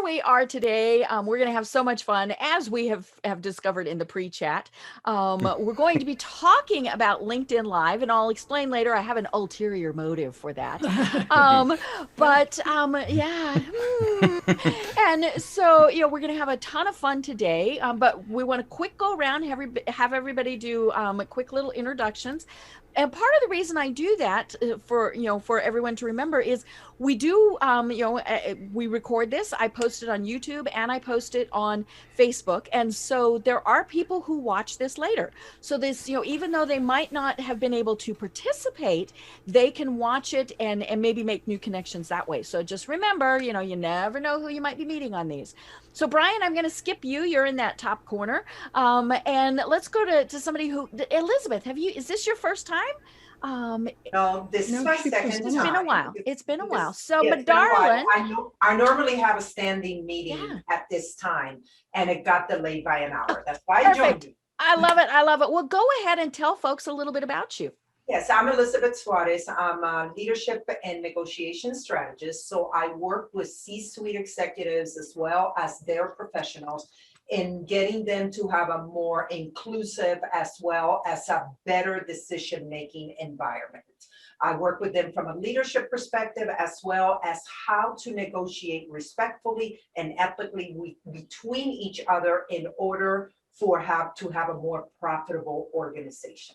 we are today. We're going to have so much fun, as we have discovered in the pre-chat. We're going to be talking about LinkedIn Live, and I'll explain later. I have an ulterior motive for that. Yeah. And so, we're going to have a ton of fun today, but we want to quick go around, have everybody do quick little introductions. And part of the reason I do that for everyone to remember is we do, we record this, I post it on YouTube and I post it on Facebook. And so there are people who watch this later. So this, even though they might not have been able to participate, they can watch it and maybe make new connections that way. So just remember, you never know who you might be meeting on these. So Brian, I'm going to skip you. You're in that top corner. And let's go to somebody who, Elizabeth, is this your first time? No, this is my second time. It's been a while. It's been a while. So, yeah, but darling, I normally have a standing meeting at this time, and it got delayed by an hour. That's why I joined you. I love it. I love it. Well, go ahead and tell folks a little bit about you. Yes, I'm Elizabeth Suarez. I'm a leadership and negotiation strategist. So I work with C-suite executives as well as their professionals in getting them to have a more inclusive as well as a better decision-making environment. I work with them from a leadership perspective as well as how to negotiate respectfully and ethically between each other in order to have a more profitable organization.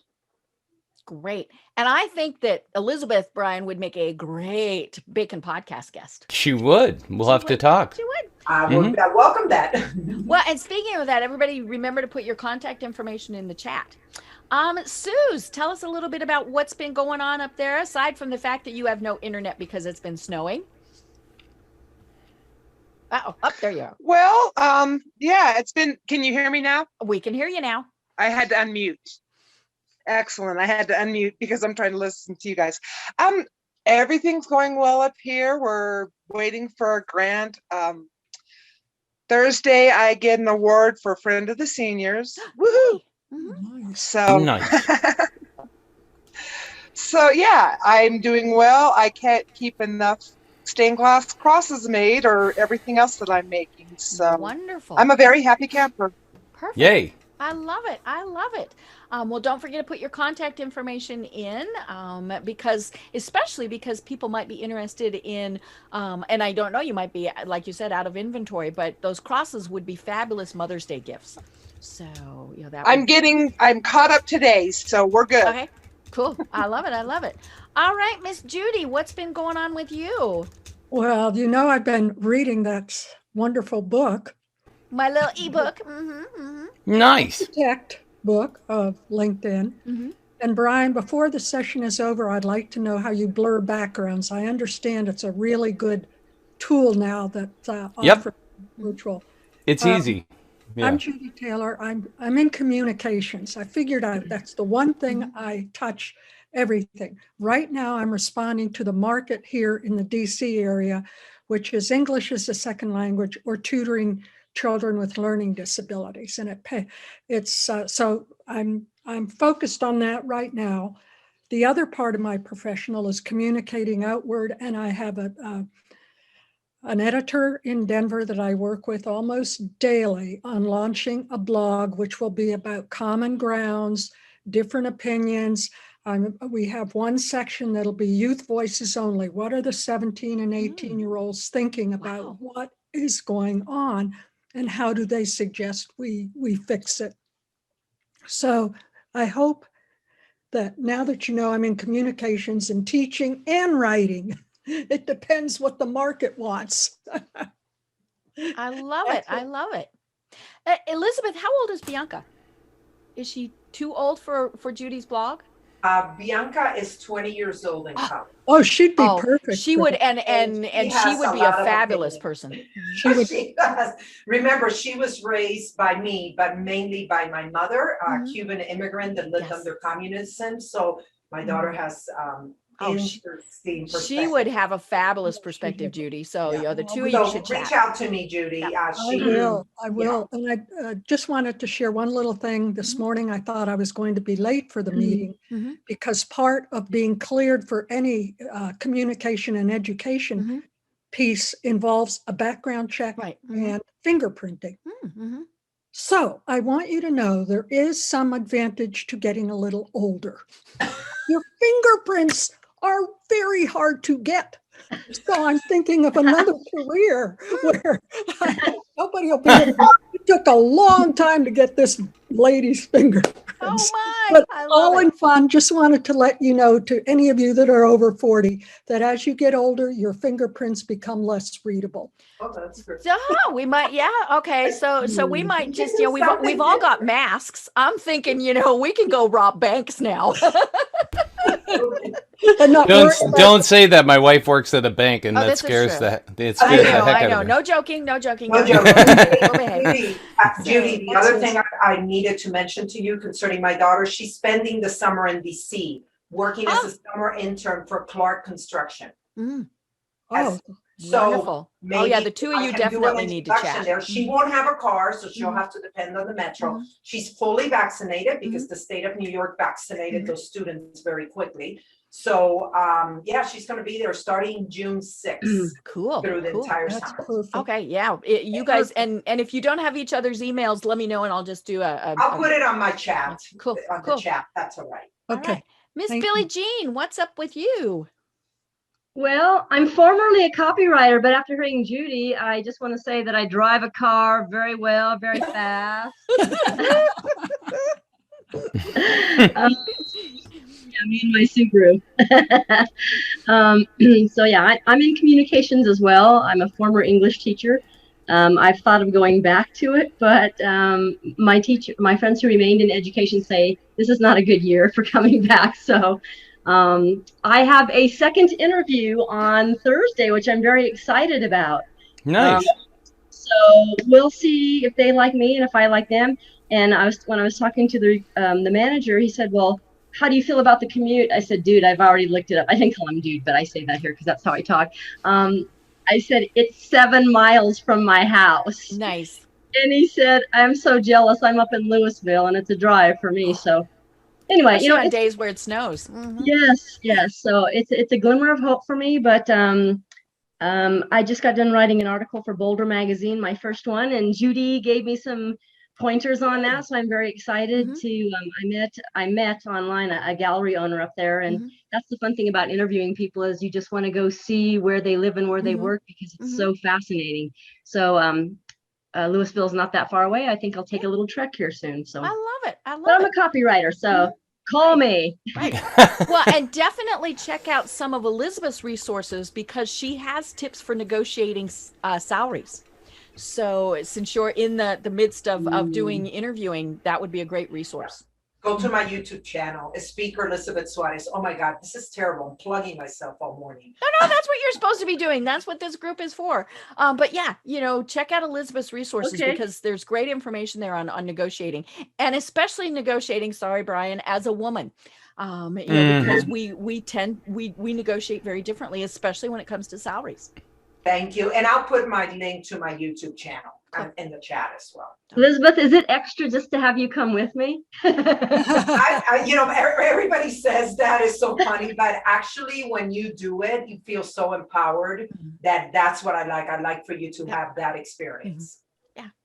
Great. And I think that Elizabeth, Brian, would make a great Bacon podcast guest. She would. We'll have to talk. She would. I welcome that. Well, and speaking of that, everybody remember to put your contact information in the chat. Suze, tell us a little bit about what's been going on up there, aside from the fact that you have no internet because it's been snowing. Oh, up there you are. Well, yeah, it's been, can you hear me now? We can hear you now. I had to unmute. Excellent. I had to unmute because I'm trying to listen to you guys. Everything's going well up here. We're waiting for a grant. Thursday, I get an award for Friend of the Seniors. Woohoo! Mm-hmm. So nice. So yeah, I'm doing well. I can't keep enough stained glass crosses made or everything else that I'm making. So wonderful. I'm a very happy camper. Perfect. Yay. I love it. I love it. Well, don't forget to put your contact information in especially because people might be interested in, and I don't know, you might be, like you said, out of inventory, but those crosses would be fabulous Mother's Day gifts. So, I'm caught up today, so we're good. Okay, cool. I love it. I love it. All right, Miss Judy, what's been going on with you? Well, I've been reading that wonderful book. My little ebook. Nice. Architect book of LinkedIn. And Brian, before the session is over, I'd like to know how you blur backgrounds. I understand it's a really good tool now that's offered virtual. It's easy. Yeah. I'm Judy Taylor. I'm in communications. I figured out that's the one thing I touch everything. Right now, I'm responding to the market here in the DC area, which is English as a second language or tutoring children with learning disabilities, and so I'm focused on that right now. The other part of my professional is communicating outward, and I have an editor in Denver that I work with almost daily on launching a blog, which will be about common grounds, different opinions. We have one section that'll be youth voices only. What are the 17 and 18-year-olds thinking about what is going on? And how do they suggest we fix it? So I hope that now that I'm in communications and teaching and writing, it depends what the market wants. I love it. I love it. Elizabeth, how old is Bianca? Is she too old for Judy's blog? Bianca is 20 years old in college. Oh, she'd be perfect. She would, and she would be a fabulous person. She does. Remember, she was raised by me, but mainly by my mother, a Cuban immigrant that lived under communism. So my daughter has interesting perspective. She would have a fabulous perspective, Judy. So the two of you should chat. Reach out to me, Judy. I will. And I just wanted to share one little thing. This morning, I thought I was going to be late for the meeting because part of being cleared for any communication and education piece involves a background check Right. and fingerprinting. Mm-hmm. So I want you to know there is some advantage to getting a little older. Your fingerprints are very hard to get. So I'm thinking of another career where nobody will be able to. It took a long time to get this lady's fingerprints. Oh my, But I love all it. in fun, just wanted to let you know, to any of you that are over 40, that as you get older, your fingerprints become less readable. Oh, that's good. So we might, yeah, okay. So we might just, you know, we've Something all got different. masks. I'm thinking, you know, we can go rob banks now. And not worry about Don't say that. My wife works at a bank, and Oh, that this is scares true. it scares the heck I out know. of me. No joking, no joking. No No joke. We'll behave. Judy, the other thing I needed to mention to you concerning my daughter, she's spending the summer in DC, working as a summer intern for Clark Construction. Mm, Oh, So wonderful. Oh yeah, maybe the two of I you can do an definitely need to introduction chat. there. She won't have a car, so she'll Mhm. have to depend on the metro. Mhm. She's fully vaccinated because the state of New York vaccinated those students very quickly. So, yeah, she's gonna be there starting June 6th Cool. through the Cool. entire that's summer. perfect. Okay, yeah. You guys, and if you don't have each other's emails, let me know and I'll just do I'll put it on my chat, Cool. on the Cool. chat, that's all right. All Okay. right. Miss Thank Billie you. Jean, what's up with you? Well, I'm formerly a copywriter, but after hearing Judy, I just want to say that I drive a car very well, very fast. Yeah, me and my Subaru. So yeah, I'm in communications as well. I'm a former English teacher. I've thought of going back to it, but my friends who remained in education say this is not a good year for coming back. So I have a second interview on Thursday, which I'm very excited about. Nice. So we'll see if they like me and if I like them. And when I was talking to the manager, he said, "Well, how do you feel about the commute?" I said, "Dude, I've already looked it up." I didn't call him dude, but I say that here because that's how I talk. I said, "It's 7 miles from my house." Nice. And he said, "I'm so jealous. I'm up in Louisville and it's a drive for me." So anyway, Especially you know, on it's, days where it snows. Mhm. yes. So it's a glimmer of hope for me, but I just got done writing an article for Boulder Magazine, my first one, and Judy gave me some pointers on that, so I'm very excited to. I met online a gallery owner up there, and that's the fun thing about interviewing people is you just want to go see where they live and where they work because it's so fascinating. So Louisville's not that far away. I think I'll take a little trek here soon. So I love it. I but love I'm it. a copywriter, so call me. Right. Well, and definitely check out some of Elizabeth's resources because she has tips for negotiating salaries. So since you're in the midst of doing interviewing, that would be a great resource. Go to my YouTube channel, Speaker Elizabeth Suarez. Oh my God, this is terrible. I'm plugging myself all morning. No, that's what you're supposed to be doing. That's what this group is for. But yeah, you know, check out Elizabeth's resources because there's great information there on negotiating and especially negotiating. Sorry, Brian, as a woman, you know, because we negotiate very differently, especially when it comes to salaries. Thank you. And I'll put my link to my YouTube channel in the chat as well. Elizabeth, is it extra just to have you come with me? You know, everybody says that is so funny, but actually when you do it, you feel so empowered that's what I like. I'd like for you to have that experience.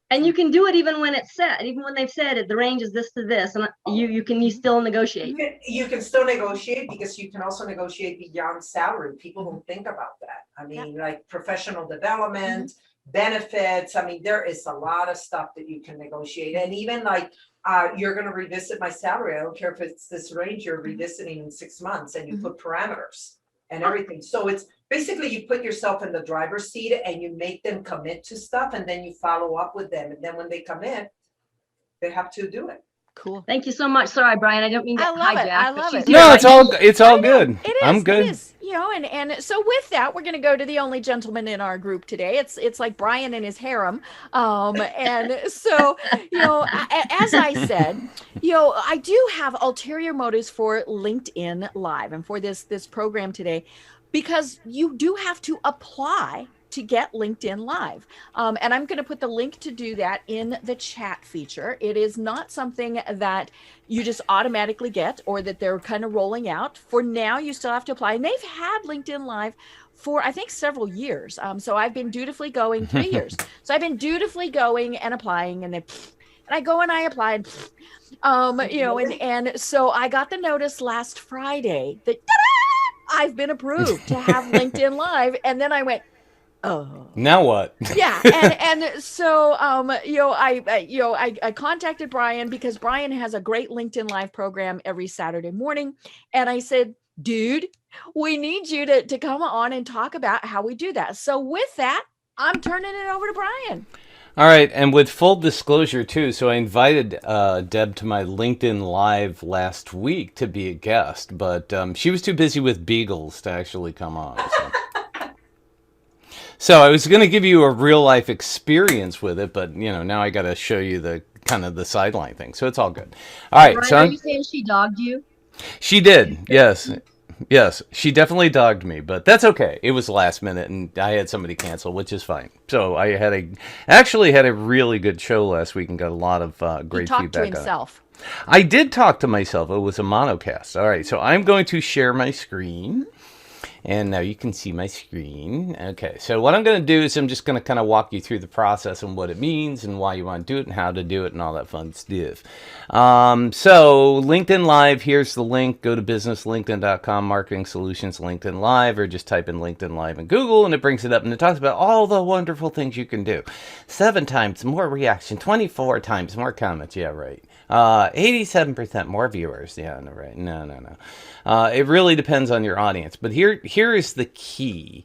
And you can do it even when it's set, even when they've said it, the range is this to this, and you still negotiate. You can still negotiate because you can also negotiate beyond salary. People don't think about that. I mean, like professional development, benefits. I mean, there is a lot of stuff that you can negotiate. And even like, you're going to revisit my salary. I don't care if it's this range you're revisiting in 6 months and you put parameters and everything. So it's basically you put yourself in the driver's seat and you make them commit to stuff and then you follow up with them. And then when they commit, they have to do it. Cool. Thank you so much. Sorry, Brian, I don't mean to hijack. I love it. No, it's all good. It is. I'm good. It is. You know, and so with that, we're going to go to the only gentleman in our group today. It's like Brian and his harem. And so, you know, as I said, you know, I do have ulterior motives for LinkedIn Live and for this program today, because you do have to apply to get LinkedIn Live. And I'm going to put the link to do that in the chat feature. It is not something that you just automatically get or that they're kind of rolling out. For now, you still have to apply. And they've had LinkedIn Live for, I think, several years. So I've been dutifully going 3 years. So I've been dutifully going and applying, and then and I go and I applied, and so I got the notice last Friday that I've been approved to have LinkedIn Live. And then I went, oh, Now what? yeah. And so, I contacted Brian because Brian has a great LinkedIn Live program every Saturday morning. And I said, dude, we need you to come on and talk about how we do that. So with that, I'm turning it over to Brian. All right, and with full disclosure too, so I invited Deb to my LinkedIn Live last week to be a guest, but she was too busy with beagles to actually come on. So I was going to give you a real life experience with it, but now I got to show you the kind of the sideline thing. So it's all good. All right, Brian, so are you saying she dogged you? she did, yes. Yes, she definitely dogged me, but that's okay. It was last minute, and I had somebody cancel, which is fine. So I actually had a really good show last week and got a lot of great He feedback talked to himself. on it. I did talk to myself. It was a monocast. All right, so I'm going to share my screen. And now you can see my screen. Okay, so what I'm going to do is I'm just going to kind of walk you through the process and what it means and why you want to do it and how to do it and all that fun stuff. So LinkedIn Live, here's the link. Go to businesslinkedin.com, Marketing Solutions, LinkedIn Live, or just type in LinkedIn Live in Google, and it brings it up, and it talks about all the wonderful things you can do. 7 times more reaction, 24 times more comments. Yeah, right. 87% more viewers. Yeah, no, right. No. It really depends on your audience. But here is the key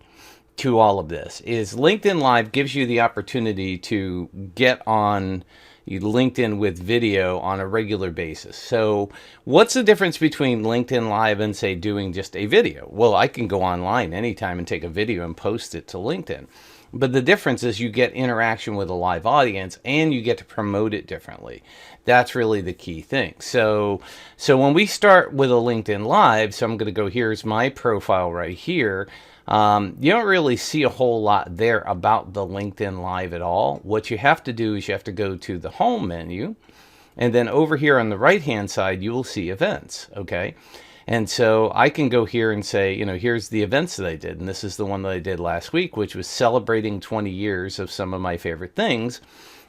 to all of this is LinkedIn Live gives you the opportunity to get on LinkedIn with video on a regular basis. So what's the difference between LinkedIn Live and, say, doing just a video? Well, I can go online anytime and take a video and post it to LinkedIn. But the difference is you get interaction with a live audience and you get to promote it differently. That's really the key thing. So when we start with a LinkedIn Live, so I'm going to go, here's my profile right here. You don't really see a whole lot there about the LinkedIn Live at all. What you have to do is you have to go to the home menu, and then over here on the right hand side you will see events. Okay. And so I can go here and say, here's the events that I did. And this is the one that I did last week, which was celebrating 20 years of some of my favorite things.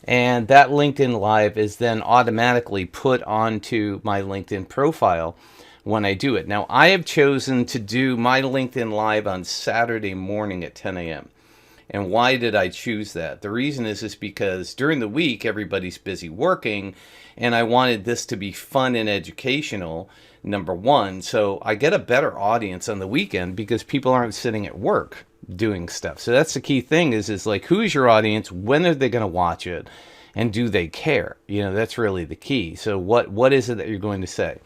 And that LinkedIn Live is then automatically put onto my LinkedIn profile when I do it. Now, I have chosen to do my LinkedIn Live on Saturday morning at 10 a.m. And why did I choose that? The reason is because during the week, everybody's busy working, and I wanted this to be fun and educational, number one. So I get a better audience on the weekend because people aren't sitting at work doing stuff. So that's the key thing is like, who is your audience? When are they going to watch it? And do they care? That's really the key. So what is it that you're going to say?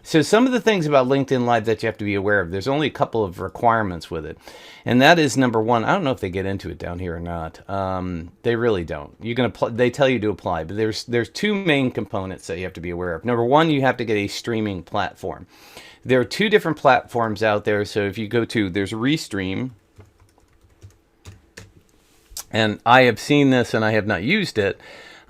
So some of the things about LinkedIn Live that you have to be aware of, there's only a couple of requirements with it. And that is, number one, I don't know if they get into it down here or not. They really don't. They tell you to apply, but there's 2 main components that you have to be aware of. Number one, you have to get a streaming platform. There are 2 different platforms out there. So if you go to, there's Restream. And I have seen this and I have not used it.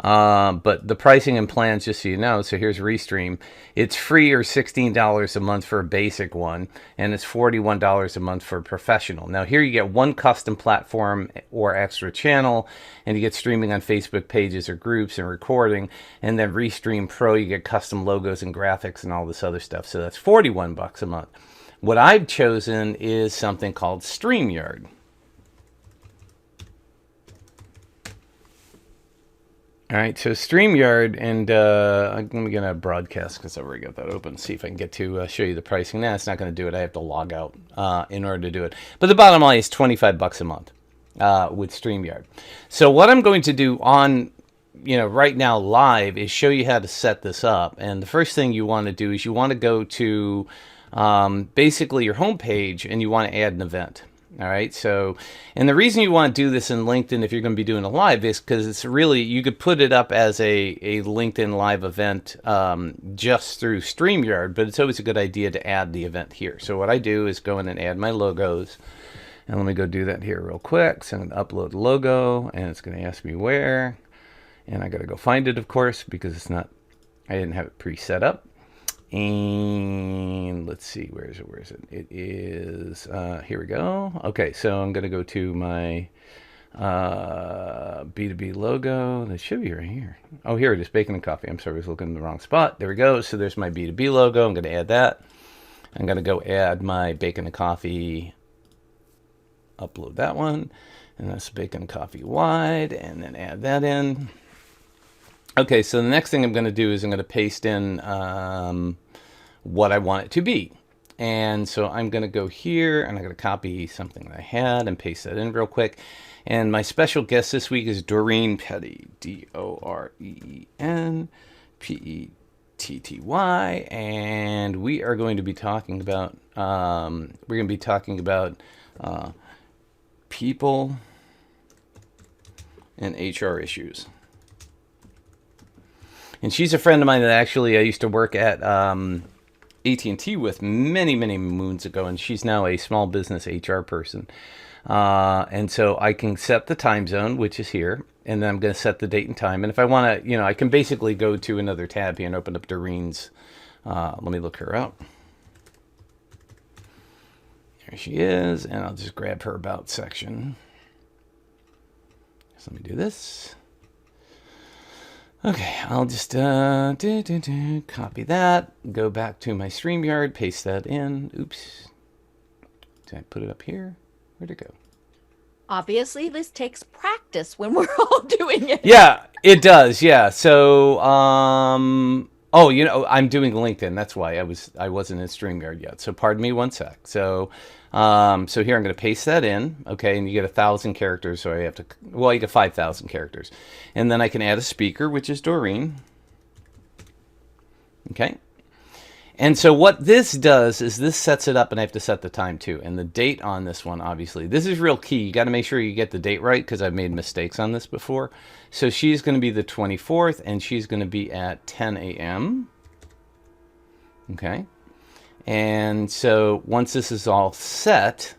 But the pricing and plans, just so you know, so here's Restream. It's free or $16 a month for a basic one, and it's $41 a month for a professional. Now here you get 1 custom platform or extra channel, and you get streaming on Facebook pages or groups and recording. And then Restream Pro, you get custom logos and graphics and all this other stuff. So that's $41 a month. What I've chosen is something called StreamYard. All right, so StreamYard, and I'm going to broadcast because I've already got that open. See if I can get to show you the pricing. Nah, it's not going to do it. I have to log out in order to do it. But the bottom line is $25 a month with StreamYard. So what I'm going to do on, right now live is show you how to set this up. And the first thing you want to do is you want to go to basically your home page, and you want to add an event. All right. So, and the reason you want to do this in LinkedIn if you're going to be doing a live is because it's really, you could put it up as a LinkedIn live event just through StreamYard, but it's always a good idea to add the event here. So what I do is go in and add my logos. And let me go do that here real quick. So I'm going to upload logo, and it's going to ask me where. And I got to go find it, of course, because it's not, I didn't have it pre-set up. And let's see, where is it? It is, here we go. Okay, so I'm going to go to my B2B logo. That should be right here. Oh, here it is, Bacon and Coffee. I'm sorry, I was looking in the wrong spot. There we go. So there's my B2B logo. I'm going to add that. I'm going to go add my Bacon and Coffee, upload that one. And that's Bacon and Coffee wide, and then add that in. Okay, so the next thing I'm going to do is I'm going to paste in what I want it to be. And so I'm going to go here, and I'm going to copy something that I had and paste that in real quick. And my special guest this week is Doreen Petty, D-O-R-E-N-P-E-T-T-Y. And we are going to be talking about, people and HR issues. And she's a friend of mine that actually I used to work at AT&T with many, many moons ago, and she's now a small business HR person. And so I can set the time zone, which is here, and then I'm going to set the date and time. And if I want to, I can basically go to another tab here and open up Doreen's. Let me look her up. There she is, and I'll just grab her About section. So let me do this. Okay, I'll just copy that, go back to my StreamYard, paste that in. Oops. Did I put it up here? Where'd it go? Obviously, this takes practice when we're all doing it. Yeah, it does. Yeah. So, I'm doing LinkedIn. That's why I wasn't in StreamYard yet. So pardon me one sec. So here I'm going to paste that in. Okay. And you get 1,000 characters. So you get 5,000 characters. And then I can add a speaker, which is Doreen. Okay. And so what this does is this sets it up, and I have to set the time too. And the date on this one, obviously, this is real key. You got to make sure you get the date right, because I've made mistakes on this before. So she's going to be the 24th, and she's going to be at 10 a.m. Okay. And so once this is all set,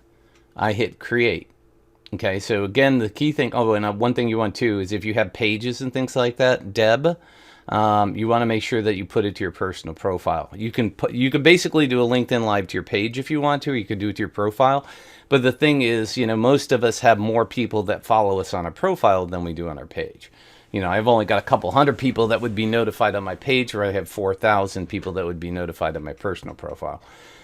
I hit create. Okay. So again, the key thing, and one thing you want to is if you have pages and things like that, Deb, you want to make sure that you put it to your personal profile. You can basically do a LinkedIn Live to your page if you want to, or you could do it to your profile. But the thing is, most of us have more people that follow us on our profile than we do on our page. I've only got a couple hundred people that would be notified on my page, where I have 4,000 people that would be notified on my personal profile.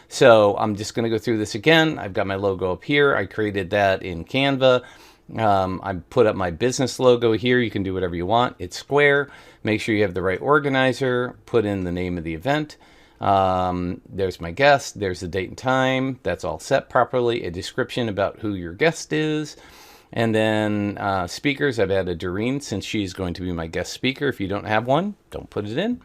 So I'm just going to go through this again. I've got my logo up here. I created that in Canva. I put up my business logo here. You can do whatever you want. It's square. Make sure you have the right organizer. Put in the name of the event. There's my guest. There's the date and time. That's all set properly. A description about who your guest is. And then speakers, I've added Doreen since she's going to be my guest speaker. If you don't have one, don't put it in.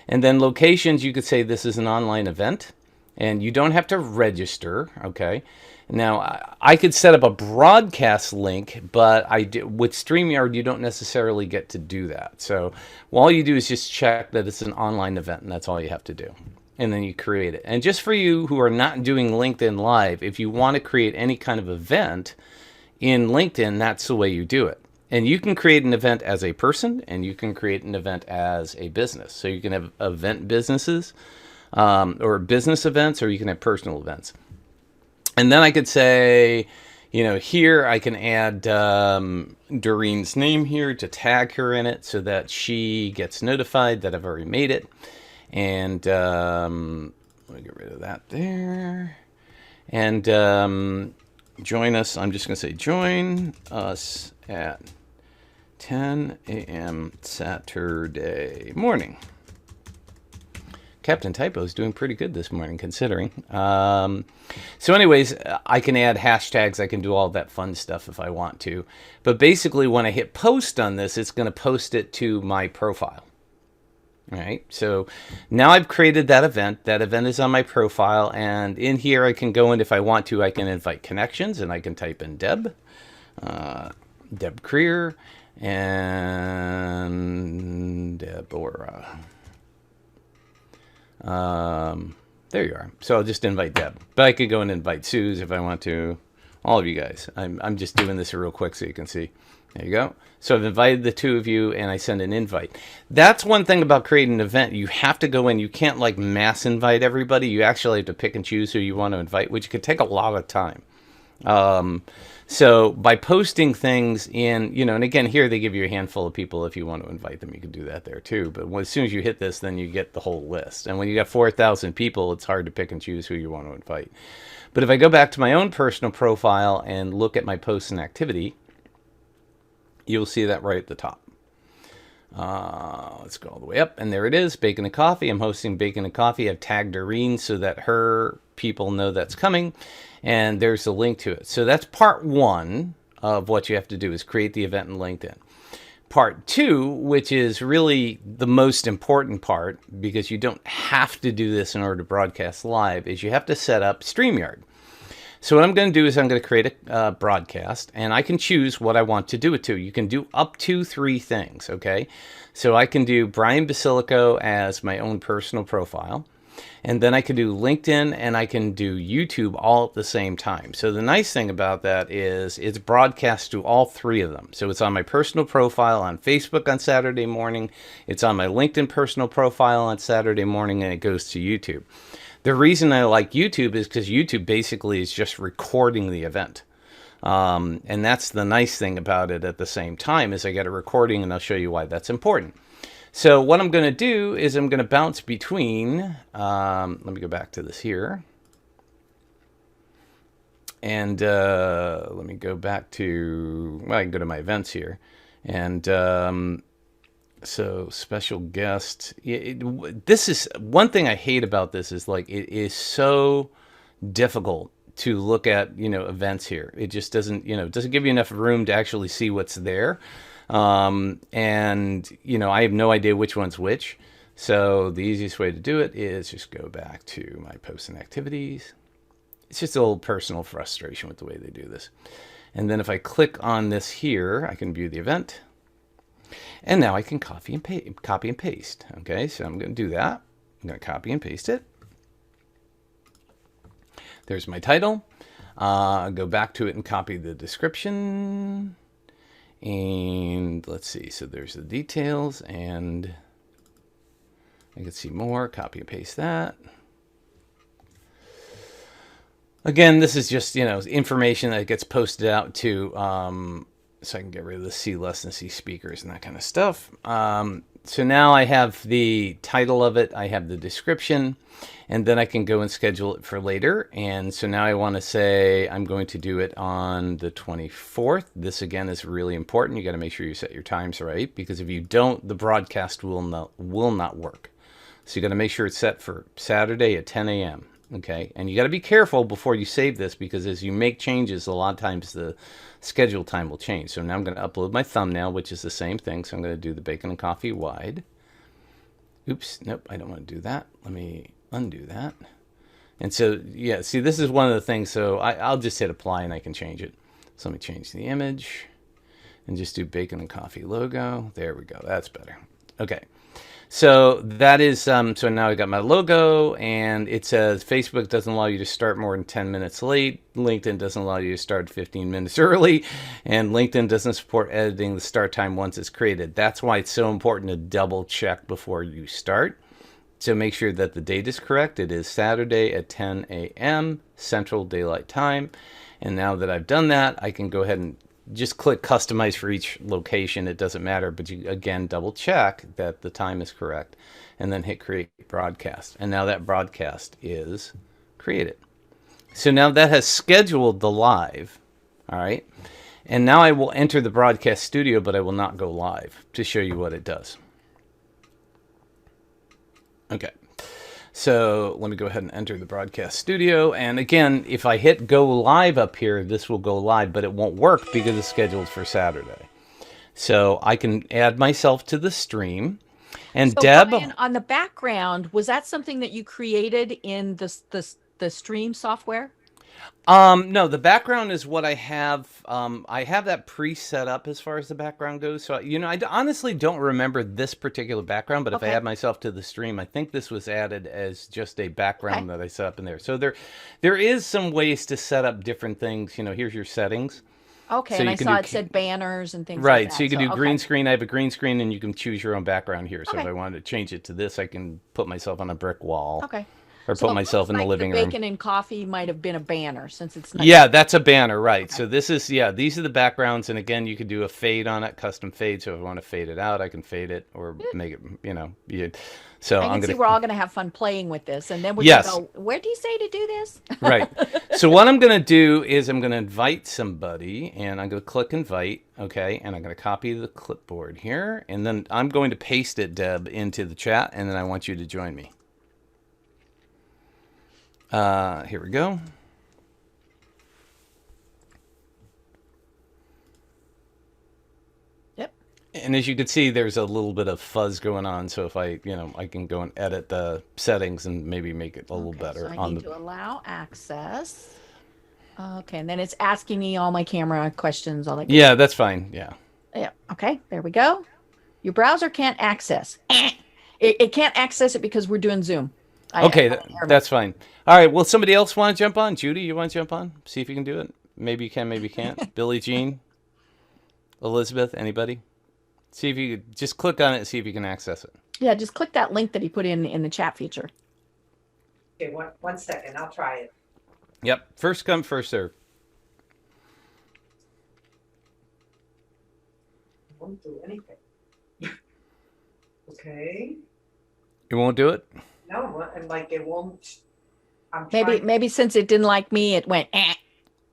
And then locations, you could say this is an online event. And you don't have to register, okay? Now, I could set up a broadcast link, but with StreamYard, you don't necessarily get to do that. So all you do is just check that it's an online event, and that's all you have to do. And then you create it. And just for you who are not doing LinkedIn Live, if you want to create any kind of event in LinkedIn, that's the way you do it. And you can create an event as a person, and you can create an event as a business. So you can have event businesses, or business events, or you can have personal events. And then I could say, here I can add Doreen's name here to tag her in it so that she gets notified that I've already made it. And let me get rid of that there. And join us. I'm just going to say join us at 10 a.m. Saturday morning. Captain Typo is doing pretty good this morning, considering. So anyways, I can add hashtags. I can do all that fun stuff if I want to. But basically, when I hit post on this, it's going to post it to my profile. All right. So now I've created that event. That event is on my profile. And in here, I can go in, if I want to, I can invite connections. And I can type in Deb, Deb Creer, and Deborah. There you are. So I'll just invite Deb. But I could go and invite Suze if I want to, All of you guys. I'm just doing this real quick so you can see. There you go. So I've invited the two of you, and I send an invite. That's one thing about creating an event. You have to go in. You can't like mass invite everybody. You actually have to pick and choose who you want to invite, which could take a lot of time. So by posting things in, you know, and again, here they give you a handful of people. If you want to invite them, you can do that there too. But as soon as you hit this, then you get the whole list. And when you got 4,000 people, it's hard to pick and choose who you want to invite. But if I go back to my own personal profile and look at my posts and activity, you'll see that right at the top. Let's go all the way up, and there it is, Bacon and Coffee. I'm hosting Bacon and Coffee. I've tagged Doreen so that her people know that's coming, and there's a link to it. So that's part one of what you have to do, is create the event in LinkedIn. Part two, which is really the most important part, because you don't have to do this in order to broadcast live, is you have to set up StreamYard. So what I'm going to do is I'm going to create a broadcast, and I can choose what I want to do it to. You can do up to 3 things, okay? So I can do Brian Basilico as my own personal profile, and then I can do LinkedIn and I can do YouTube all at the same time. So the nice thing about that is it's broadcast to all 3 of them. So it's on my personal profile on Facebook on Saturday morning, it's on my LinkedIn personal profile on Saturday morning, and it goes to YouTube. The reason I like YouTube is because YouTube basically is just recording the event. And that's the nice thing about it at the same time, is I get a recording, and I'll show you why that's important. So what I'm going to do is I'm going to bounce between, let me go back to this here. And let me go back to, well, I can go to my events here. And so special guest, this is one thing I hate about this, is like, it is so difficult to look at, you know, events here. It just doesn't, you know, doesn't give you enough room to actually see what's there. And, you know, I have no idea which one's which. So the easiest way to do it is just go back to my posts and activities. It's just a little personal frustration with the way they do this. And then if I click on this here, I can view the event. And now I can copy and paste. Okay, so I'm going to do that. I'm going to copy and paste it. There's my title. Go back to it and copy the description. And let's see. So there's the details, and I can see more. Copy and paste that. Again, this is just, you know, information that gets posted out to. So I can get rid of the see less than see speakers and that kind of stuff. So now I have the title of it, I have the description, and then I can go and schedule it for later. And so now I want to say I'm going to do it on the 24th. This again is really important. You got to make sure you set your times right, because if you don't, the broadcast will not work. So you got to make sure it's set for Saturday at 10 a.m. Okay, and you got to be careful before you save this, because as you make changes, a lot of times the schedule time will change. So now I'm going to upload my thumbnail, which is the same thing. So I'm going to do the Bacon and Coffee wide. Oops, nope, I don't want to do that. Let me undo that. And so, yeah, see, this is one of the things. So I'll just hit apply and I can change it. So let me change the image and just do Bacon and Coffee logo. There we go. That's better. Okay. So that is, so now I got my logo, and it says Facebook doesn't allow you to start more than 10 minutes late. LinkedIn doesn't allow you to start 15 minutes early, and LinkedIn doesn't support editing the start time once it's created. That's why it's so important to double check before you start. So make sure that the date is correct. It is Saturday at 10 a.m. Central Daylight Time. And now that I've done that, I can go ahead and just click customize for each location. It doesn't matter, but you again double check that the time is correct, and then hit create broadcast. And now that broadcast is created. So now that has scheduled the live. All right. And now I will enter the broadcast studio, but I will not go live to show you what it does. Okay. So let me go ahead and enter the broadcast studio. And again, if I hit go live up here, this will go live, but it won't work because it's scheduled for Saturday. So I can add myself to the stream. And So Deb, Brian, on the background, was that something that you created in the Stream software? No, the background is what I have. I have that pre-set up as far as the background goes. So, I honestly don't remember this particular background, but if I Okay. add myself to the stream, I think this was added as just a background that I set up in there. So there is some ways to set up different things. Here's your settings. Okay, So and you I can saw do it said banners and things like Right, that. so you can do okay. green screen. I have a green screen, and you can choose your own background here. So if Okay. I wanted to change it to this, I can put myself on a brick wall. Okay. Or So put it myself looks in the like living the room. bacon and coffee might have been a banner since it's not. Yeah, that's a banner, right. So this is, these are the backgrounds. And again, you could do a fade on it, custom fade. So if I want to fade it out, I can fade it or make it, so I I'm can see going we're to, all going to have fun playing with this. And then we're Yes. going to go, where did he say to do this? right. So what I'm going to do is I'm going to invite somebody, and I'm going to click invite. Okay. And I'm going to copy the clipboard here. And then I'm going to paste it, Deb, into the chat. And then I want you to join me. Here we go. Yep. And as you can see, there's a little bit of fuzz going on. So if I can go and edit the settings and maybe make it a little better So I on need the. to allow access. Okay, and then it's asking me all my camera questions. All that. Yeah, that's fine. Yeah. Yeah. Okay, there we go. Your browser can't access. It can't access it because we're doing Zoom. Okay, that's fine. All right. Well, somebody else want to jump on? Judy, you want to jump on? See if you can do it. Maybe you can, maybe you can't. Billie Jean, Elizabeth, anybody? See if you could just click on it and see if you can access it. Yeah, just click that link that he put in the chat feature. Okay, one second, I'll try it. Yep. First come, first serve. Won't do anything. Okay, You won't do it? no, and like it won't. I'm Maybe trying. since it didn't like me, it went. I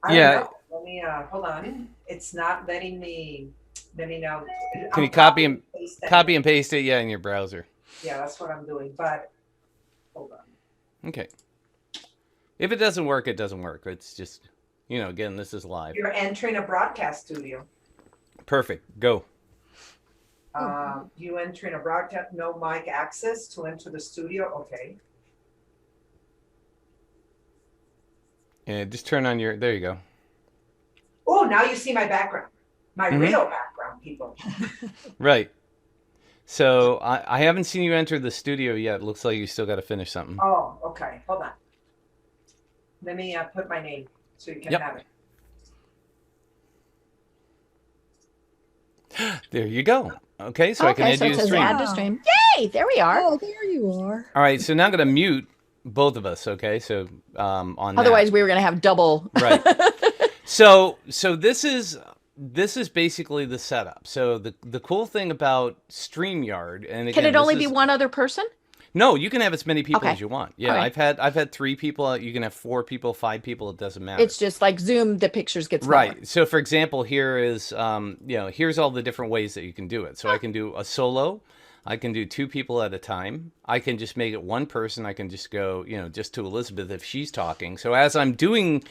don't Yeah. know. Let me, hold on. It's not letting me, let me know. Can you I'm copy and paste that. copy and paste it? Yeah, in your browser. Yeah, that's what I'm doing, but, hold on. Okay. If it doesn't work, it doesn't work. It's just, again, this is live. You're entering a broadcast studio. Perfect. Go. You entering a broadcast, no mic access to enter the studio, okay. Yeah, just turn on your. There you go. Oh, now you see my background, my Mhm. real background, people. Right. So I haven't seen you enter the studio yet. Looks like you still got to finish something. Oh, okay, hold on. Let me put my name so you can Yep. have it. There you go. Okay, so I can Okay, add so you it to says stream. add to stream. Yay! There we are. Oh, there you are. All right, so now I'm going to mute both of us. Okay, so on that. Otherwise, we were going to have double. Right. So this is basically the setup. So the cool thing about StreamYard, and again, Can it this only be is- one other person? No, you can have as many people Okay. as you want. Yeah, All right. I've had 3 people. You can have 4 people, 5 people. It doesn't matter. It's just like Zoom. The pictures get smaller. Right. So for example, here is here's all the different ways that you can do it. So I can do a solo. I can do 2 people at a time. I can just make it one person. I can just go, just to Elizabeth if she's talking. So as I'm doing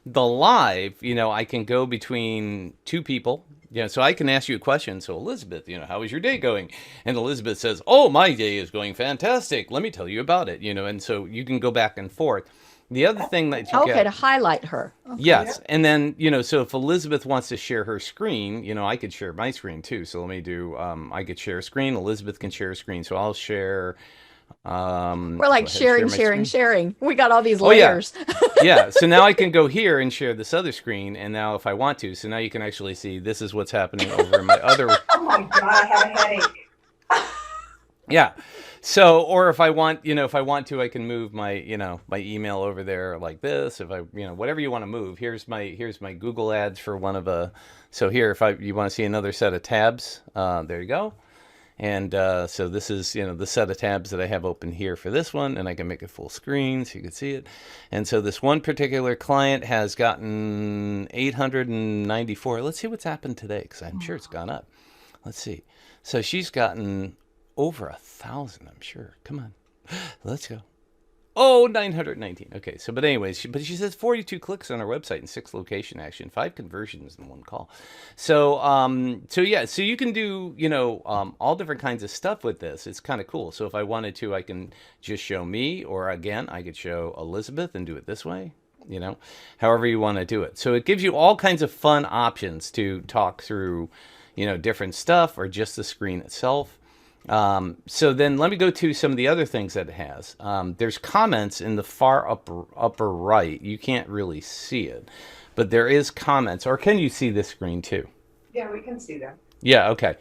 the live, I can go between 2 people. So I can ask you a question. So Elizabeth, how is your day going? And Elizabeth says, "Oh, my day is going fantastic. Let me tell you about it." And so you can go back and forth. The other thing that you Okay, get, to highlight her. yes, and then so if Elizabeth wants to share her screen, I could share my screen too. So let me do. I could share a screen. Elizabeth can share a screen. So I'll share. We're like go ahead, sharing, share my screen. sharing. We got all these Oh, yeah. layers. Yeah, so now I can go here and share this other screen, and now if I want to, so now you can actually see this is what's happening over in my other. Oh my God, I have a headache. Yeah. So, or if I want, to, I can move my, my email over there like this. If I, whatever you want to move. Here's my Google ads for one of a. So here, if you want to see another set of tabs, there you go. And so this is, the set of tabs that I have open here for this one, and I can make it full screen so you can see it. And so this one particular client has gotten 894. Let's see what's happened today, because I'm sure it's gone up. Let's see. So she's gotten over 1,000, I'm sure. Come on. Let's go. Oh, 919. Okay, so, but anyways, she says 42 clicks on our website and 6 location action, 5 conversions in 1 call. So, yeah, so you can do, all different kinds of stuff with this. It's kind of cool. So if I wanted to, I can just show me, or again, I could show Elizabeth and do it this way. you know, however you want to do it. So it gives you all kinds of fun options to talk through, you know, different stuff or just the screen itself. So then let me go to some of the other things that it has. There's comments in the far upper right. You can't really see it, but there is comments. Or can you see this screen too? Yeah, we can see that. Yeah, okay.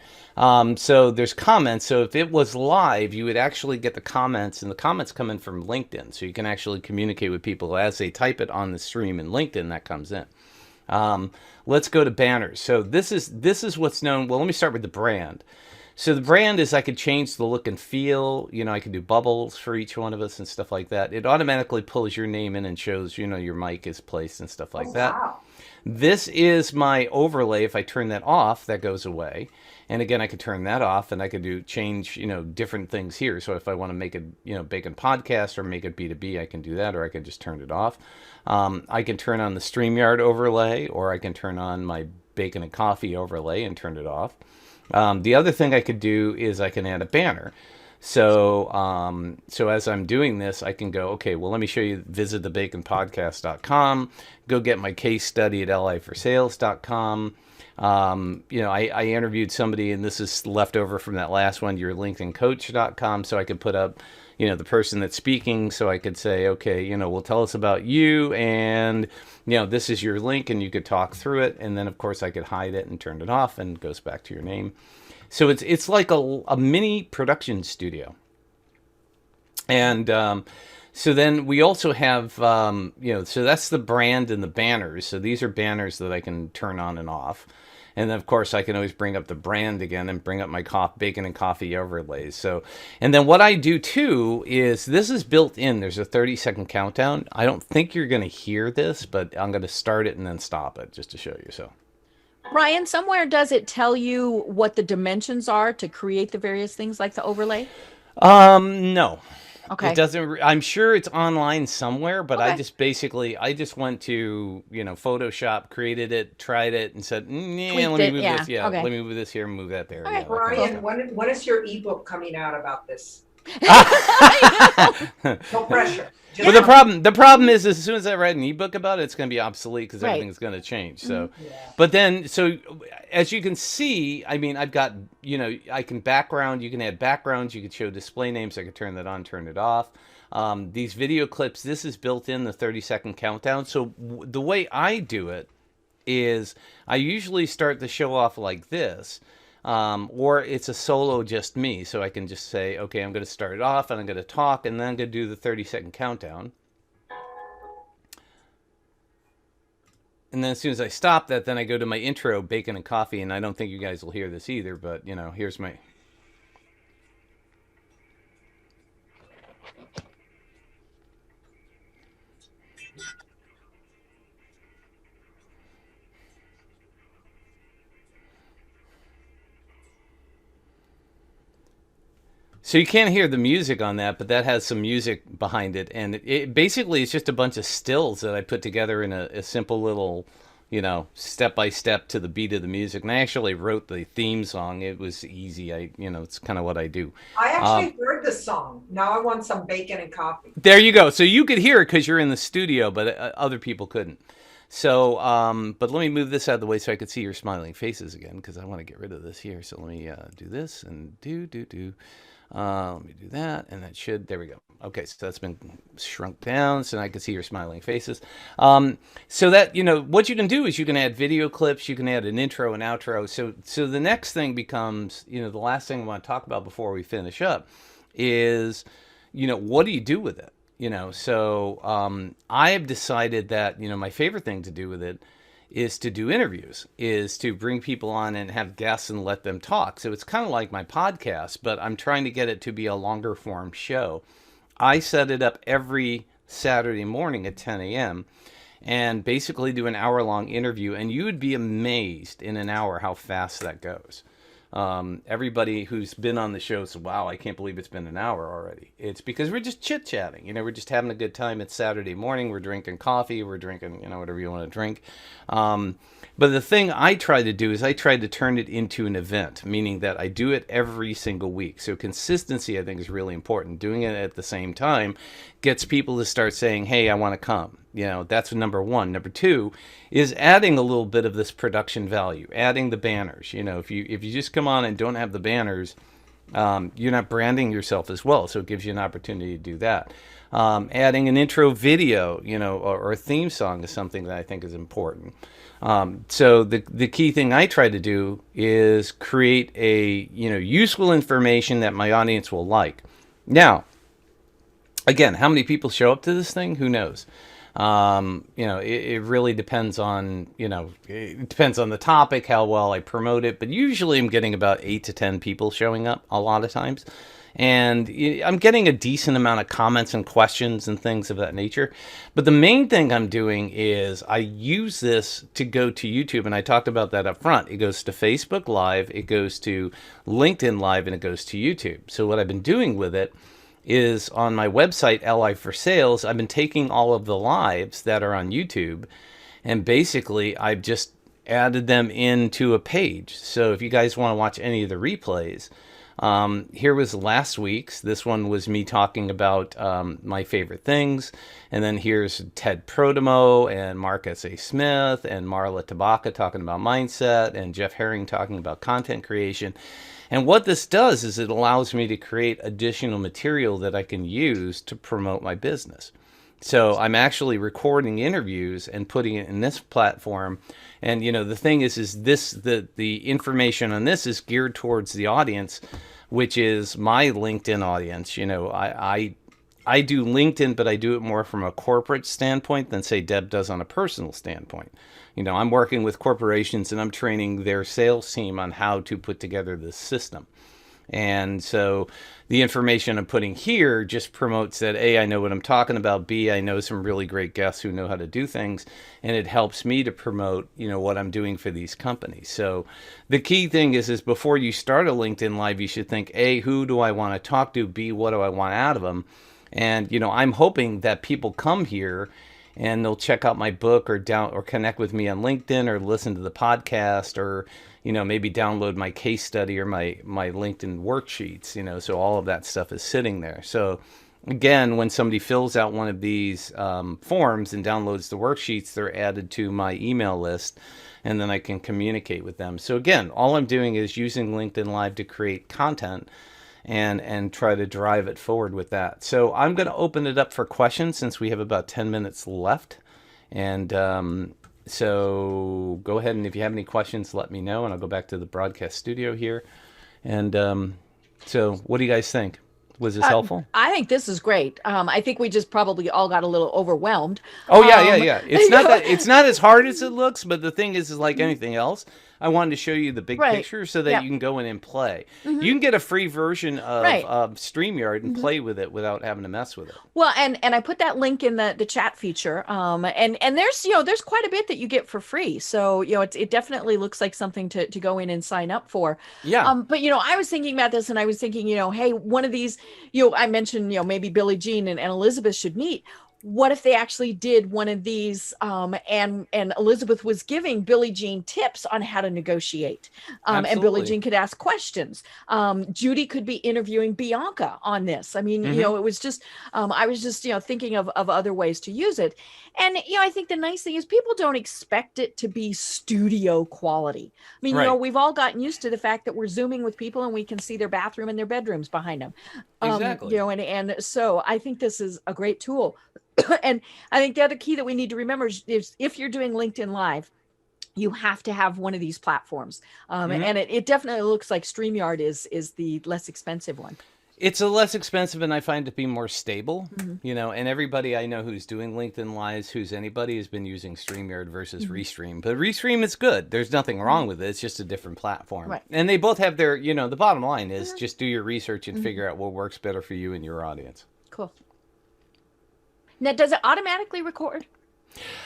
So there's comments. So if it was live, you would actually get the comments, and the comments come in from LinkedIn. So you can actually communicate with people as they type it on the stream in LinkedIn. That comes in. Let's go to banners. So this is what's known. Well, let me start with the brand. So the brand is I could change the look and feel. You know, I could do bubbles for each one of us and stuff like that. It automatically pulls your name in and shows, you know, your mic is placed and stuff like that. Wow. This is my overlay. If I turn that off, that goes away. And again, I could turn that off and I could change, you know, different things here. So if I want to make it, you know, Bacon Podcast or make it B2B, I can do that, or I can just turn it off. I can turn on the StreamYard overlay, or I can turn on my Bacon and Coffee overlay and turn it off. The other thing I could do is I can add a banner. So so as I'm doing this, I can go, okay, well, let me show you, visit thebaconpodcast.com, go get my case study at liforsales.com. You know, I interviewed somebody, and this is left over from that last one, your linkedincoach.com. So I could put up, you know, the person that's speaking. So I could say, okay, you know, well, tell us about you, and, you know, this is your link, and you could talk through it. And then of course I could hide it and turn it off, and it goes back to your name. So it's like a mini production studio. And so then we also have, you know, so that's the brand and the banners. So these are banners that I can turn on and off. And then, of course, I can always bring up the brand again and bring up my bacon and coffee overlays. So, and then what I do too is this is built in. There's a 30-second countdown. I don't think you're going to hear this, but I'm going to start it and then stop it just to show you. So. Brian, somewhere does it tell you what the dimensions are to create the various things like the overlay? No. Okay. It doesn't. I'm sure it's online somewhere, but Okay. I just went to, you know, Photoshop, created it, tried it, and said, yeah, Tweaked let me it, move yeah, this. Yeah, okay. let me move this here and move that there. Okay. Yeah, that kind of Brian, when is your ebook coming out about this? stuff. No pressure. But the problem is as soon as I write an ebook about it, it's going to be obsolete because Right. everything's going to change. So, Yeah. but then, so as you can see, I mean, I've got, you know, I can background, you can add backgrounds, you can show display names, I can turn that on, turn it off. These video clips, this is built in the 30-second countdown. So the way I do it is I usually start the show off like this. Or it's a solo just me, so I can just say, okay, I'm going to start it off, and I'm going to talk, and then I'm going to do the 30-second countdown. And then as soon as I stop that, then I go to my intro, Bacon and Coffee, and I don't think you guys will hear this either, but, you know, here's my... So you can't hear the music on that, but that has some music behind it. And it basically it's just a bunch of stills that I put together in a simple little, you know, step-by-step to the beat of the music. And I actually wrote the theme song. It was easy. You know, it's kind of what I do. I actually heard the song. Now I want some bacon and coffee. There you go. So you could hear it because you're in the studio, but other people couldn't. So, but let me move this out of the way so I could see your smiling faces again, because I want to get rid of this here. So let me do this and do. Let me do that, and that should, there we go. Okay, so that's been shrunk down, so now I can see your smiling faces. So that, you know, what you can do is you can add video clips, you can add an intro and outro. So the next thing becomes, you know, the last thing I want to talk about before we finish up is, you know, what do you do with it? You know, so I have decided that, you know, my favorite thing to do with it is to do interviews, is to bring people on and have guests and let them talk. So it's kind of like my podcast, but I'm trying to get it to be a longer form show. I set it up every Saturday morning at 10 a.m. and basically do an hour-long interview, and you would be amazed in an hour how fast that goes. Everybody who's been on the show says, wow, I can't believe it's been an hour already. It's because we're just chit-chatting. You know, we're just having a good time. It's Saturday morning. We're drinking coffee. We're drinking, you know, whatever you want to drink. But the thing I try to do is I try to turn it into an event, meaning that I do it every single week. So consistency, I think, is really important. Doing it at the same time gets people to start saying, hey, I want to come. You know, that's number one. Number two is adding a little bit of this production value, adding the banners. You know, if you just come on and don't have the banners, you're not branding yourself as well. So it gives you an opportunity to do that. Adding an intro video, you know, or a theme song is something that I think is important. So the key thing I try to do is create a, you know, useful information that my audience will like. Now, again, how many people show up to this thing? Who knows? You know, it really depends on, you know, it depends on the topic, how well I promote it. But usually I'm getting about 8 to 10 people showing up a lot of times. And I'm getting a decent amount of comments and questions and things of that nature. But the main thing I'm doing is I use this to go to YouTube. And I talked about that up front. It goes to Facebook Live, it goes to LinkedIn Live, and it goes to YouTube. So what I've been doing with it is on my website, LI for Sales, I've been taking all of the lives that are on YouTube, and basically I've just added them into a page. So if you guys want to watch any of the replays, here was last week's. This one was me talking about my favorite things. And then here's Ted Prodemo and Mark S.A. Smith and Marla Tabaka talking about mindset and Jeff Herring talking about content creation. And what this does is it allows me to create additional material that I can use to promote my business. So I'm actually recording interviews and putting it in this platform. And, you know, the thing is the information on this is geared towards the audience, which is my LinkedIn audience. You know, I do LinkedIn, but I do it more from a corporate standpoint than, say, Deb does on a personal standpoint. You know, I'm working with corporations and I'm training their sales team on how to put together this system. And so the information I'm putting here just promotes that, A, I know what I'm talking about, B, I know some really great guests who know how to do things, and it helps me to promote, you know, what I'm doing for these companies. So the key thing is before you start a LinkedIn Live, you should think, A, who do I want to talk to? B, what do I want out of them? And, you know, I'm hoping that people come here and they'll check out my book or connect with me on LinkedIn or listen to the podcast or, you know, maybe download my case study or my LinkedIn worksheets, you know, so all of that stuff is sitting there. So again, when somebody fills out one of these forms and downloads the worksheets, they're added to my email list and then I can communicate with them. So again, all I'm doing is using LinkedIn Live to create content and try to drive it forward with that. So I'm going to open it up for questions since we have about 10 minutes left. And so go ahead, and if you have any questions, let me know, and I'll go back to the broadcast studio here. And so what do you guys think? Was this helpful? I think this is great. I think we just probably all got a little overwhelmed. Oh yeah. It's not as hard as it looks, but the thing is like anything else, I wanted to show you the big picture so that you can go in and play. You can get a free version of StreamYard and play with it without having to mess with it. Well, and I put that link in the chat feature. And there's, you know, there's quite a bit that you get for free. So, you know, it definitely looks like something to go in and sign up for. Yeah. But, you know, I was thinking about this and I was thinking, you know, hey, one of these, you know, I mentioned, you know, maybe Billie Jean and Elizabeth should meet. What if they actually did one of these and Elizabeth was giving Billie Jean tips on how to negotiate and Billie Jean could ask questions. Judy could be interviewing Bianca on this. I mean, you know, it was just, I was just, you know, thinking of other ways to use it. And, you know, I think the nice thing is people don't expect it to be studio quality. I mean, you know, we've all gotten used to the fact that we're Zooming with people and we can see their bathroom and their bedrooms behind them. Exactly. You know, and so I think this is a great tool. And I think the other key that we need to remember is if you're doing LinkedIn Live, you have to have one of these platforms. And it definitely looks like StreamYard is the less expensive one. It's a less expensive, and I find it to be more stable, you know, and everybody I know who's doing LinkedIn Lives, who's anybody, has been using StreamYard versus Restream. But Restream is good. There's nothing wrong with it. It's just a different platform. Right. And they both have their, you know, the bottom line is just do your research and figure out what works better for you and your audience. Cool. Now, does it automatically record?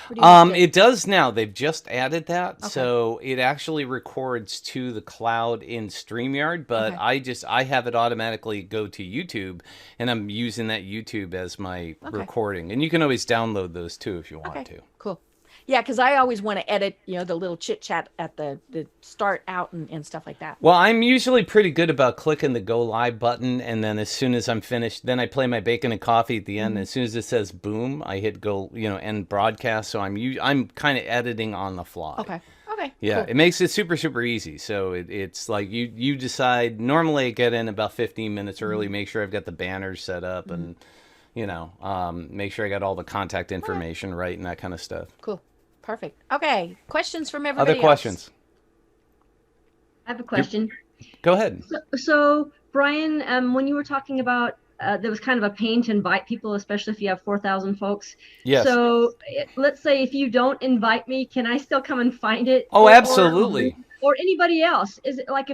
It does now. They've just added that. Okay. So it actually records to the cloud in StreamYard, but I have it automatically go to YouTube, and I'm using that YouTube as my recording. And you can always download those too if you want to. Cool. Yeah, because I always want to edit, the little chit chat at the start out and stuff like that. Well, I'm usually pretty good about clicking the go live button, and then as soon as I'm finished, then I play my bacon and coffee at the end. As soon as it says boom, I hit go, end broadcast. So I'm kind of editing on the fly. Okay. Okay. Yeah, Cool. it makes it super, super easy. So it's like you decide. Normally, I get in about 15 minutes early, make sure I've got the banners set up, and make sure I got all the contact information right and that kind of stuff. Cool. Perfect. Okay. Questions from everybody Other questions? I have a question. Go ahead. So Brian, when you were talking about there was kind of a pain to invite people, especially if you have 4,000 folks. Yes. So let's say if you don't invite me, can I still come and find it? Oh, absolutely. Or anybody else? Is it like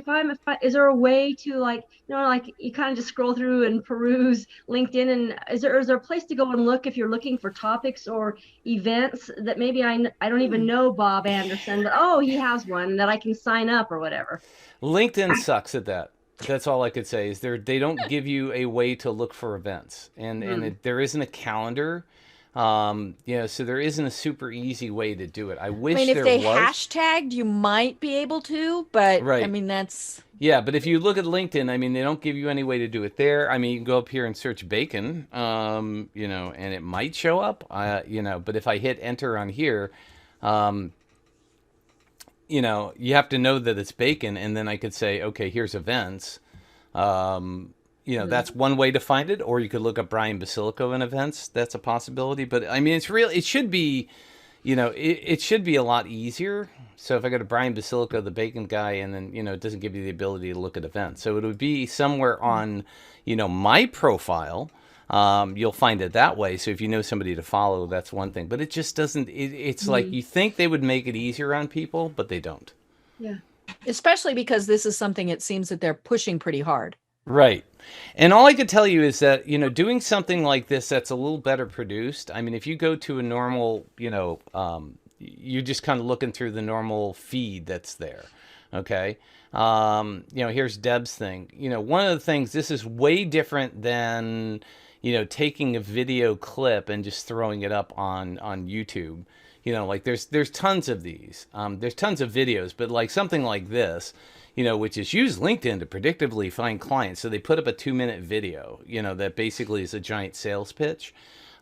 is there a way to like you kind of just scroll through and peruse LinkedIn, and is there a place to go and look if you're looking for topics or events that maybe I don't even know Bob Anderson, but he has one that I can sign up or whatever. LinkedIn sucks at that. That's all I could say is they don't give you a way to look for events, and there isn't a calendar. So there isn't a super easy way to do it. I wish if there they was. hashtagged, you might be able to, but Right. that's. Yeah, but if you look at LinkedIn, they don't give you any way to do it there. You can go up here and search bacon, and it might show up, but if I hit enter on here, you have to know that it's bacon, and then I could say, okay, here's events. That's one way to find it, or you could look up Brian Basilico in events. That's a possibility. But it should be, it should be a lot easier. So if I go to Brian Basilico, the bacon guy, and then, it doesn't give you the ability to look at events. So it would be somewhere on, my profile. You'll find it that way. So if you know somebody to follow, that's one thing. But it just doesn't, it's like you think they would make it easier on people, but they don't. Yeah. Especially because this is something it seems that they're pushing pretty hard. Right. And all I could tell you is that, doing something like this that's a little better produced. If you go to a normal, you're just kind of looking through the normal feed that's there. Okay. Here's Deb's thing. One of the things, this is way different than, taking a video clip and just throwing it up on YouTube. There's tons of these. There's tons of videos, but like something like this, which is use LinkedIn to predictably find clients. So they put up a 2-minute video, that basically is a giant sales pitch.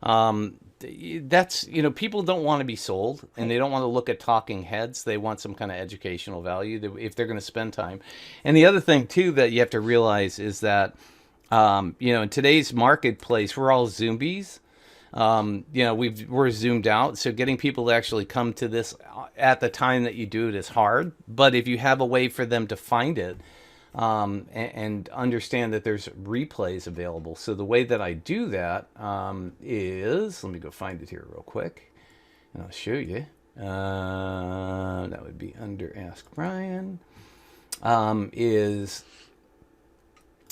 That's, people don't want to be sold, and they don't want to look at talking heads. They want some kind of educational value if they're going to spend time. And the other thing too, that you have to realize is that, in today's marketplace, we're all zombies. We're zoomed out. So getting people to actually come to this at the time that you do it is hard. But if you have a way for them to find it, and understand that there's replays available. So the way that I do that is, let me go find it here real quick, and I'll show you. That would be under Ask Brian. Is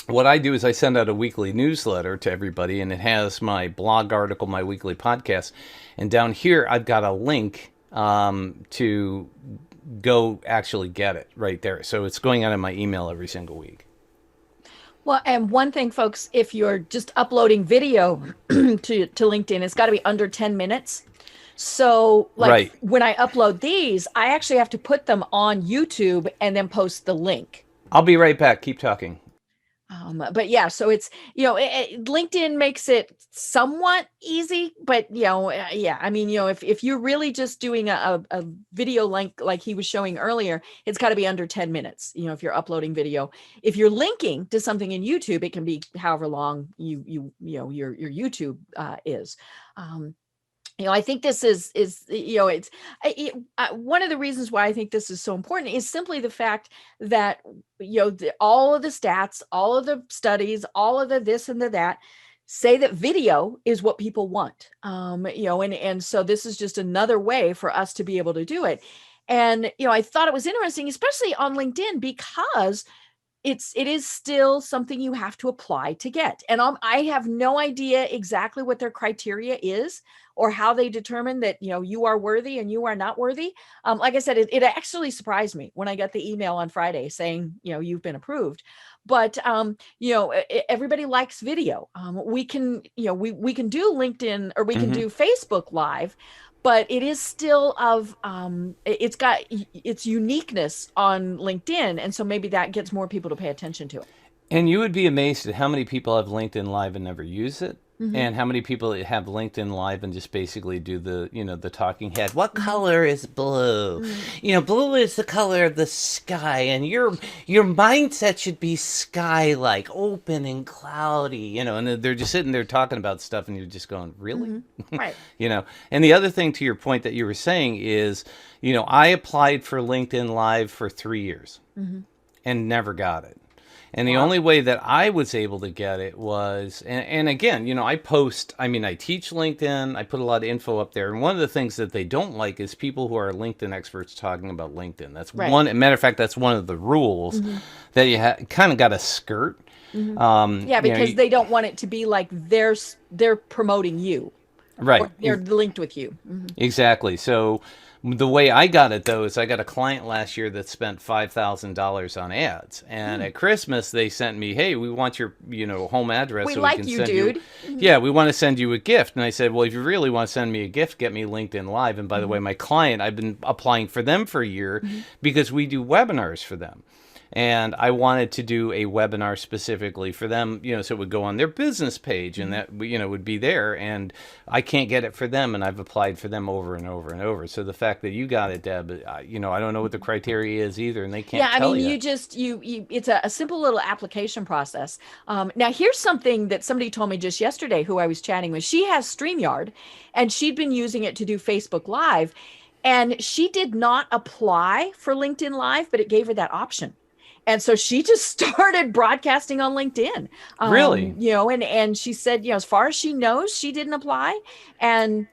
what I do is I send out a weekly newsletter to everybody, and it has my blog article, my weekly podcast, and down here I've got a link to go actually get it right there. So it's going out in my email every single week. Well, and one thing, folks, if you're just uploading video to LinkedIn, it's got to be under 10 minutes. So Right. When I upload these, I actually have to put them on YouTube and then post the link. I'll be right back. Keep talking. But yeah, so it's, LinkedIn makes it somewhat easy, but if you're really just doing a video like he was showing earlier, it's got to be under 10 minutes. If you're uploading video, if you're linking to something in YouTube, it can be however long your YouTube is. I think this is one of the reasons why I think this is so important is simply the fact that, all of the stats, all of the studies, all of the this and the that say that video is what people want. And so this is just another way for us to be able to do it. And, I thought it was interesting, especially on LinkedIn, because it is still something you have to apply to get. And I have no idea exactly what their criteria is or how they determine that, you are worthy and you are not worthy. Like I said, it actually surprised me when I got the email on Friday saying, you've been approved. But, everybody likes video. We can, we can do LinkedIn or we can do Facebook Live, but it is still of it's got its uniqueness on LinkedIn, and so maybe that gets more people to pay attention to it. And you would be amazed at how many people have LinkedIn Live and never use it. Mm-hmm. And how many people have LinkedIn Live and just basically do the, the talking head. What color is blue? Blue is the color of the sky, and your mindset should be sky-like, open and cloudy, and they're just sitting there talking about stuff, and you're just going, really? Right. And the other thing to your point that you were saying is, I applied for LinkedIn Live for 3 years and never got it. And the only way that I was able to get it was, and again, I teach LinkedIn, I put a lot of info up there. And one of the things that they don't like is people who are LinkedIn experts talking about LinkedIn. That's right. one, matter of fact, that's one of the rules that you kind of got to skirt. Because they don't want it to be like they're promoting you. Right. Or they're linked with you. Exactly. So the way I got it, though, is I got a client last year that spent $5,000 on ads. And at Christmas, they sent me, hey, we want your home address. We so like we can you, send dude. Yeah, we want to send you a gift. And I said, well, if you really want to send me a gift, get me LinkedIn Live. And by the way, my client, I've been applying for them for a year because we do webinars for them. And I wanted to do a webinar specifically for them, so it would go on their business page and that, would be there. And I can't get it for them. And I've applied for them over and over and over. So the fact that you got it, Deb, I don't know what the criteria is either. And they can't tell you. It's a simple little application process. Now, here's something that somebody told me just yesterday who I was chatting with. She has StreamYard, and she'd been using it to do Facebook Live. And she did not apply for LinkedIn Live, but it gave her that option. And so she just started broadcasting on LinkedIn. Really? And she said, as far as she knows, she didn't apply. And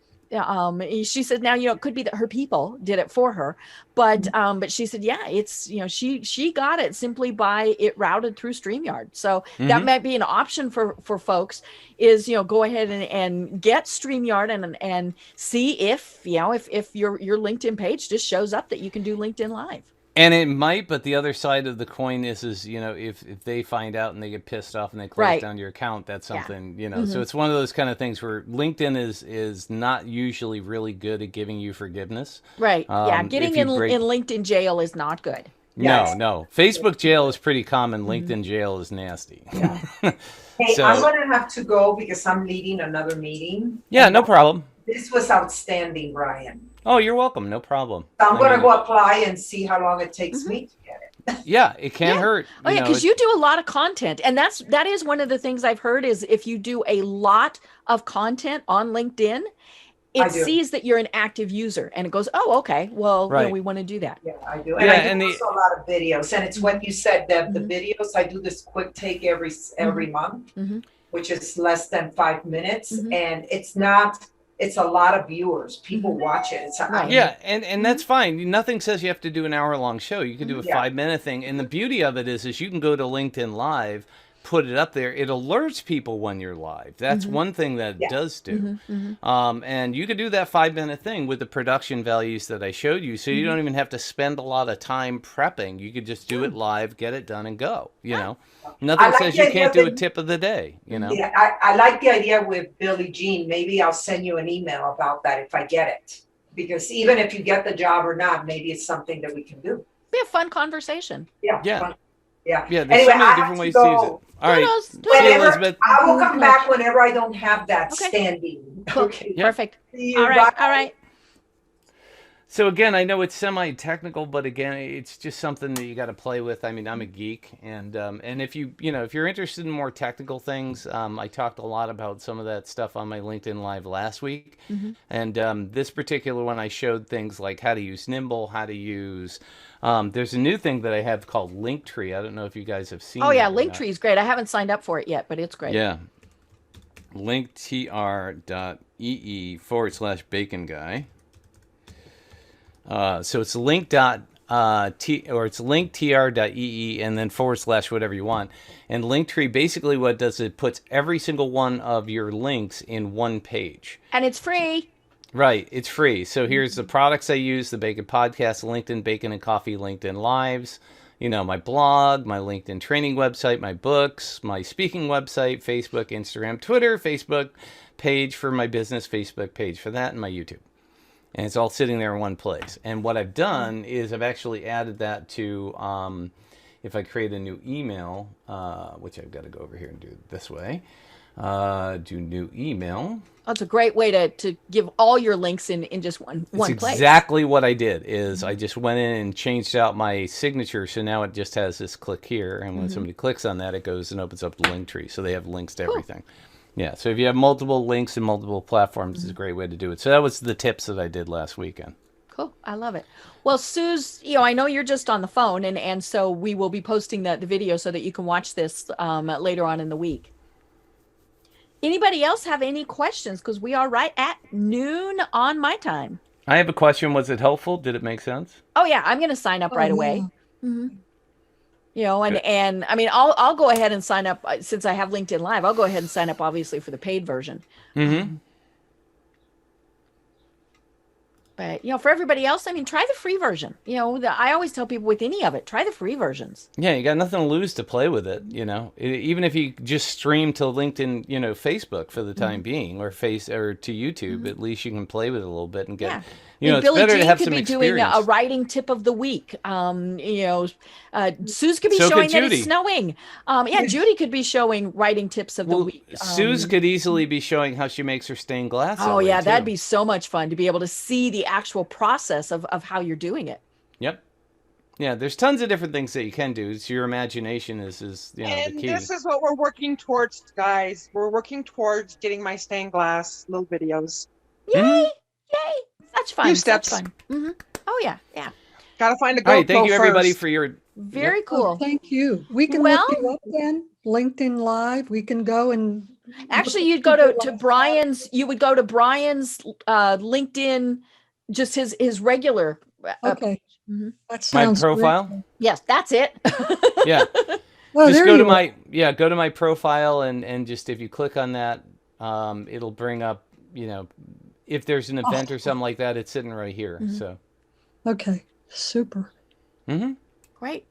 she said, now, it could be that her people did it for her. But she said, yeah, it's, she got it simply by it routed through StreamYard. So that might be an option for folks is, go ahead and get StreamYard and see if your LinkedIn page just shows up that you can do LinkedIn Live. And it might, but the other side of the coin is if they find out and they get pissed off and they close down your account, that's something, So it's one of those kind of things where LinkedIn is not usually really good at giving you forgiveness. Right. Getting in LinkedIn jail is not good. No. Facebook jail is pretty common. LinkedIn jail is nasty. Yeah. Hey, I'm going to have to go because I'm leading another meeting. Yeah, no problem. This was outstanding, Brian. Oh, you're welcome. No problem. So I'm going to go apply and see how long it takes me to get it. Yeah, it can't hurt. Oh, yeah, because you do a lot of content. And that is one of the things I've heard is if you do a lot of content on LinkedIn, it sees that you're an active user and it goes, oh, okay, well, we want to do that. Yeah, I do. And I do also a lot of videos. And it's what you said, Deb, the videos, I do this quick take every month, which is less than 5 minutes. And it's a lot of viewers. People watch it. And that's fine. Nothing says you have to do an hour-long show. You can do a 5-minute thing. And the beauty of it is you can go to LinkedIn Live, put it up there. It alerts people when you're live. That's one thing that it does do. And you could do that 5-minute thing with the production values that I showed you. So you don't even have to spend a lot of time prepping. You could just do it live, get it done, and go. Nothing says you can't do a tip of the day. Yeah, I like the idea with Billie Jean. Maybe I'll send you an email about that if I get it. Because even if you get the job or not, maybe it's something that we can do. Be a fun conversation. Yeah. Fun. Yeah, there's so many different ways to use it. All right. See you, Elizabeth. I will come back whenever I don't have that standing. Cool. Okay. Perfect. See you. All right. So again, I know it's semi-technical, but again, it's just something that you got to play with. I mean, I'm a geek, and if if you're interested in more technical things, I talked a lot about some of that stuff on my LinkedIn Live last week, and this particular one I showed things like how to use Nimble, how to use. There's a new thing that I have called Linktree. I don't know if you guys have seen. Oh yeah, Linktree is great. I haven't signed up for it yet, but it's great. Yeah, linktr.ee/bacon guy. So it's it's linktr.ee and then / whatever you want. And Linktree, basically what it does, it puts every single one of your links in one page. And it's free. Right, it's free. So here's the products I use: the Bacon Podcast, LinkedIn Bacon and Coffee, LinkedIn Lives, my blog, my LinkedIn training website, my books, my speaking website, Facebook, Instagram, Twitter, Facebook page for my business, Facebook page for that, and my YouTube. and it's all sitting there in one place. And what I've done is I've actually added that to, if I create a new email, which I've got to go over here and do it this way, do new email. That's a great way to give all your links in just one place. Exactly what I did is I just went in and changed out my signature. So now it just has this click here. And when somebody clicks on that, it goes and opens up the Linktree. So they have links to everything. Yeah. So if you have multiple links in multiple platforms, it's a great way to do it. So that was the tips that I did last weekend. Cool. I love it. Well, Suze, I know you're just on the phone, and so we will be posting the video so that you can watch this later on in the week. Anybody else have any questions? Because we are right at noon on my time. I have a question. Was it helpful? Did it make sense? Oh yeah, I'm going to sign up right away. And I mean, I'll go ahead and sign up since I have LinkedIn Live. I'll go ahead and sign up, obviously, for the paid version. But, for everybody else, I mean, try the free version. I always tell people with any of it, try the free versions. Yeah, you got nothing to lose to play with it, Even if you just stream to LinkedIn, Facebook for the time being, or to YouTube, at least you can play with it a little bit and get, it's Billie better Jean to have could some be experience. doing a writing tip of the week. Suze could be So showing could that it's Judy. snowing. Judy could be showing writing tips of the week. Suze could easily be showing how she makes her stained glass. Oh yeah, that'd be so much fun to be able to see the actual process of how you're doing it. Yep. Yeah, there's tons of different things that you can do. It's your imagination is the And key. this is what we're working towards, guys. We're working towards getting my stained glass little videos. Yay! Yay! Such fun. Few Such steps. fun. Oh yeah, yeah. Gotta find a GoPro All right, thank you everybody first. for your. Very Oh, cool. thank you. We can look you up then, LinkedIn Live. We can go and Actually, you'd go to Brian's. You would go to Brian's LinkedIn, just his regular. okay. Mhm. That My sounds great. profile. Yes, that's it. Yeah. Well, Just there go to you are. go to my profile and just if you click on that, it'll bring up if there's an event or something like that, it's sitting right here. So. Okay, super. Mm-hmm. Great.